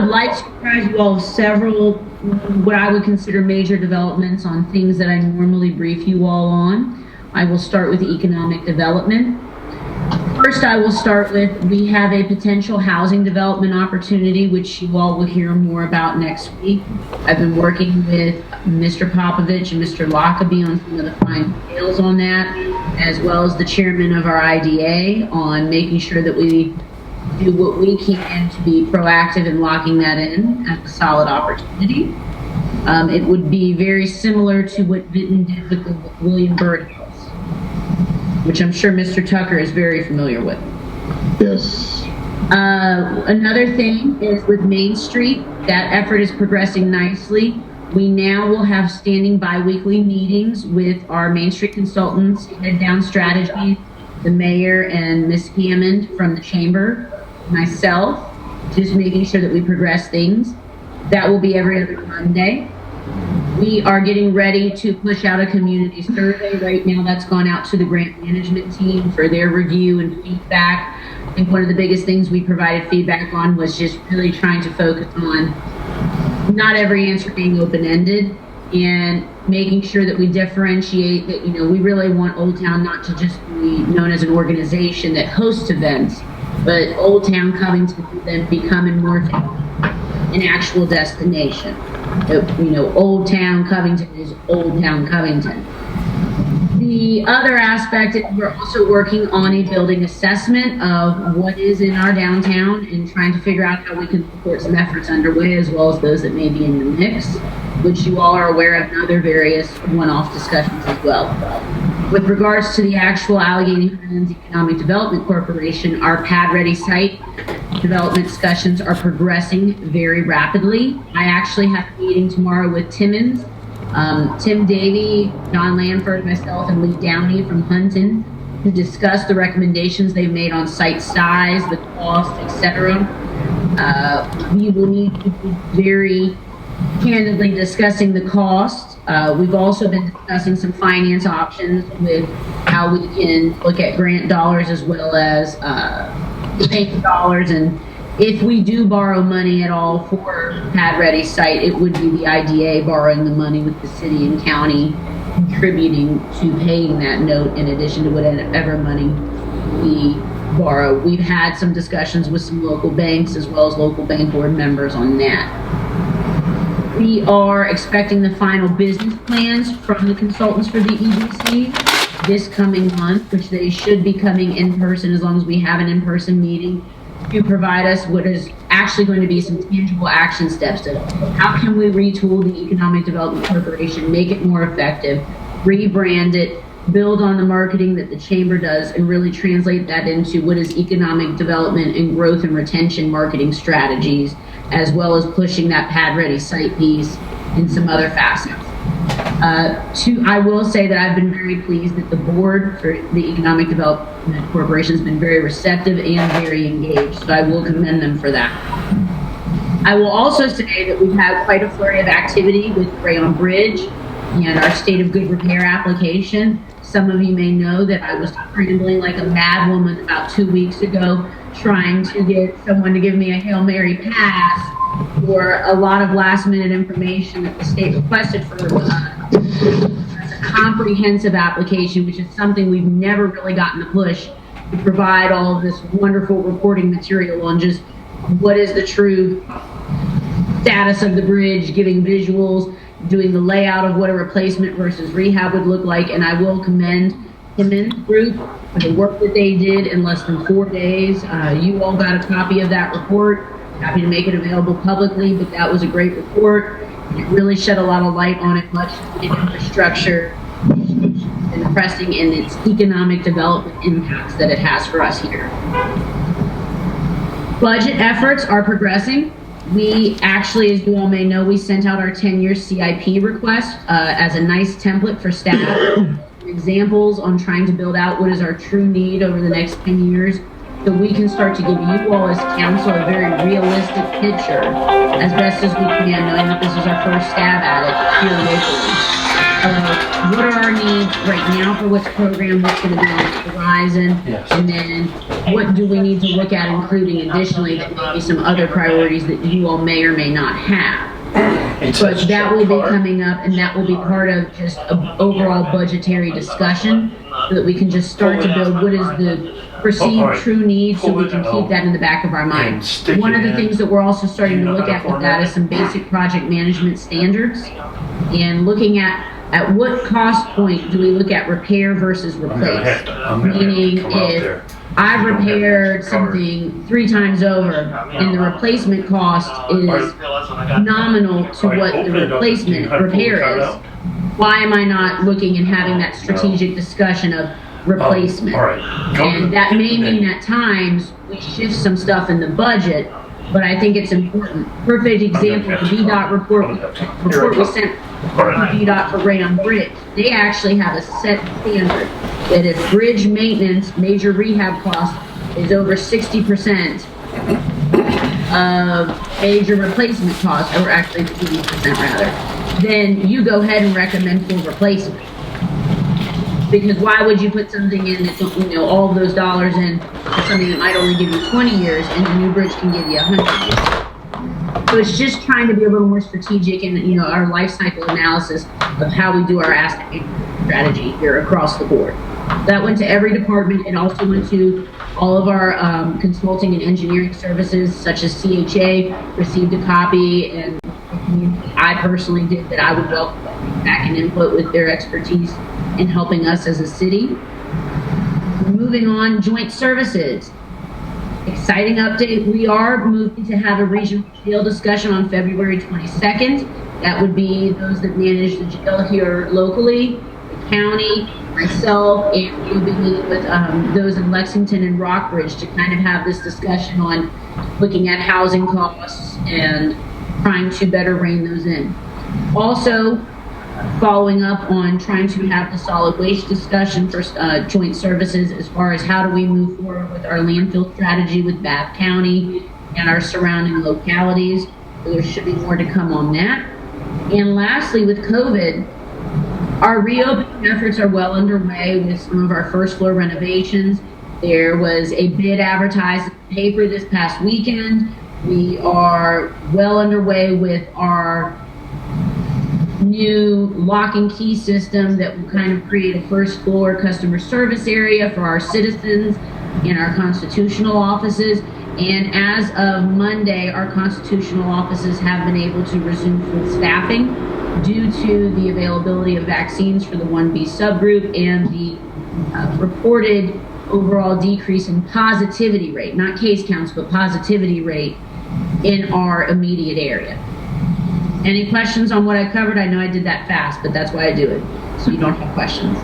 would like to apprise you all of several, what I would consider major developments on things that I normally brief you all on. I will start with economic development. First, I will start with, we have a potential housing development opportunity, which you all will hear more about next week. I've been working with Mr. Popovich and Mr. Lockaby on some of the fine details on that, as well as the chairman of our IDA on making sure that we do what we can to be proactive in locking that in as a solid opportunity. It would be very similar to what Vinton did with the William Byrd House, which I'm sure Mr. Tucker is very familiar with. Yes. Another thing is with Main Street, that effort is progressing nicely. We now will have standing bi-weekly meetings with our Main Street consultants, head down strategy, the mayor and Ms. Hammond from the chamber, myself, just making sure that we progress things. That will be every other Monday. We are getting ready to push out a community survey. Right now that's gone out to the grant management team for their review and feedback. I think one of the biggest things we provided feedback on was just really trying to focus on not every answer being open-ended and making sure that we differentiate that, we really want Olde Town not to just be known as an organization that hosts events, but Olde Town Covington to then become and morph an actual destination. Olde Town Covington is Olde Town Covington. The other aspect is we're also working on a building assessment of what is in our downtown and trying to figure out how we can support some efforts underway, as well as those that may be in the mix, which you all are aware of, and other various one-off discussions as well. With regards to the actual Allegheny Highlands Economic Development Corporation, our pad-ready site development discussions are progressing very rapidly. I actually have a meeting tomorrow with Timmons, Tim Davey, John Lanford, myself, and Lee Downey from Hunton to discuss the recommendations they've made on site size, the cost, etc. We will need to be very candidly discussing the cost. We've also been discussing some finance options with how we can look at grant dollars as well as bank dollars, and if we do borrow money at all for pad ready site, it would be the IDA borrowing the money with the city and county contributing to paying that note in addition to whatever money we borrow. We've had some discussions with some local banks as well as local bank board members on that. We are expecting the final business plans from the consultants for the EDC this coming month, which they should be coming in person as long as we have an in-person meeting to provide us what is actually going to be some tangible action steps to how can we retool the Economic Development Corporation, make it more effective, rebrand it, build on the marketing that the chamber does, and really translate that into what is economic development and growth and retention marketing strategies, as well as pushing that pad ready site piece in some other facets. I will say that I've been very pleased that the board for the Economic Development Corporation has been very receptive and very engaged, so I will commend them for that. I will also say that we've had quite a flurry of activity with Rayon Bridge and our state of good repair application. Some of you may know that I was scrambling like a mad woman about 2 weeks ago trying to get someone to give me a Hail Mary pass for a lot of last minute information that the state requested for a comprehensive application, which is something we've never really gotten to push, to provide all of this wonderful reporting material on just what is the true status of the bridge, giving visuals, doing the layout of what a replacement versus rehab would look like. And I will commend Timmons Group for the work that they did in less than 4 days. You all got a copy of that report. Happy to make it available publicly, but that was a great report. It really shed a lot of light on it, much infrastructure and pressing in its economic development impacts that it has for us here. Budget efforts are progressing. We actually, as you all may know, we sent out our 10-year CIP request as a nice template for staff, examples on trying to build out what is our true need over the next 10 years, so we can start to give you all as council a very realistic picture as best as we can, knowing that this is our first stab at it here locally. what are our needs right now for what's programmed, what's going to be on the horizon, Yes. and then what do we need to look at including additionally that may be some other priorities that you all may or may not have. But that will be coming up, and that will be part of just an overall budgetary discussion so that we can just start to build what is the perceived true need so we can keep that in the back of our mind. One of the things that we're also starting to look at with that is some basic project management standards and looking at what cost point do we look at repair versus replace? Meaning if I've repaired something 3 times over and the replacement cost is nominal to what the replacement repair is, why am I not looking and having that strategic discussion of replacement? And that may mean at times we shift some stuff in the budget, but I think it's important. Perfect example, the VDOT report we sent VDOT for Rayon Bridge. They actually have a set standard that if bridge maintenance, major rehab cost is over 60% of major replacement costs, or actually 80% rather, then you go ahead and recommend full replacement. Because why would you put something in that, you know, all of those dollars in for something that might only give you 20 years and the new bridge can give you 100 years? So it's just trying to be a little more strategic in, you know, our life cycle analysis of how we do our asset strategy here across the board. That went to every department. It also went to all of our consulting and engineering services, such as CHA, received a copy, and I personally did that. I would welcome back and input with their expertise in helping us as a city. Moving on, joint services. Exciting update. We are moving to have a regional jail discussion on February 22nd. That would be those that manage the jail here locally, the county, myself, and we'll be meeting with those in Lexington and Rockbridge to kind of have this discussion on looking at housing costs and trying to better rein those in. Also, following up on trying to have the solid waste discussion for joint services as far as how do we move forward with our landfill strategy with Bath County and our surrounding localities. So there should be more to come on that. And lastly, with COVID, our reopening efforts are well underway with some of our first floor renovations. There was a bid advertised in the paper this past weekend. We are well underway with our new lock and key system that will kind of create a first floor customer service area for our citizens in our constitutional offices. And as of Monday, our constitutional offices have been able to resume full staffing due to the availability of vaccines for the 1B subgroup and the reported overall decrease in positivity rate, not case counts, but positivity rate in our immediate area. Any questions on what I covered? I know I did that fast, but that's why I do it, so you don't have questions.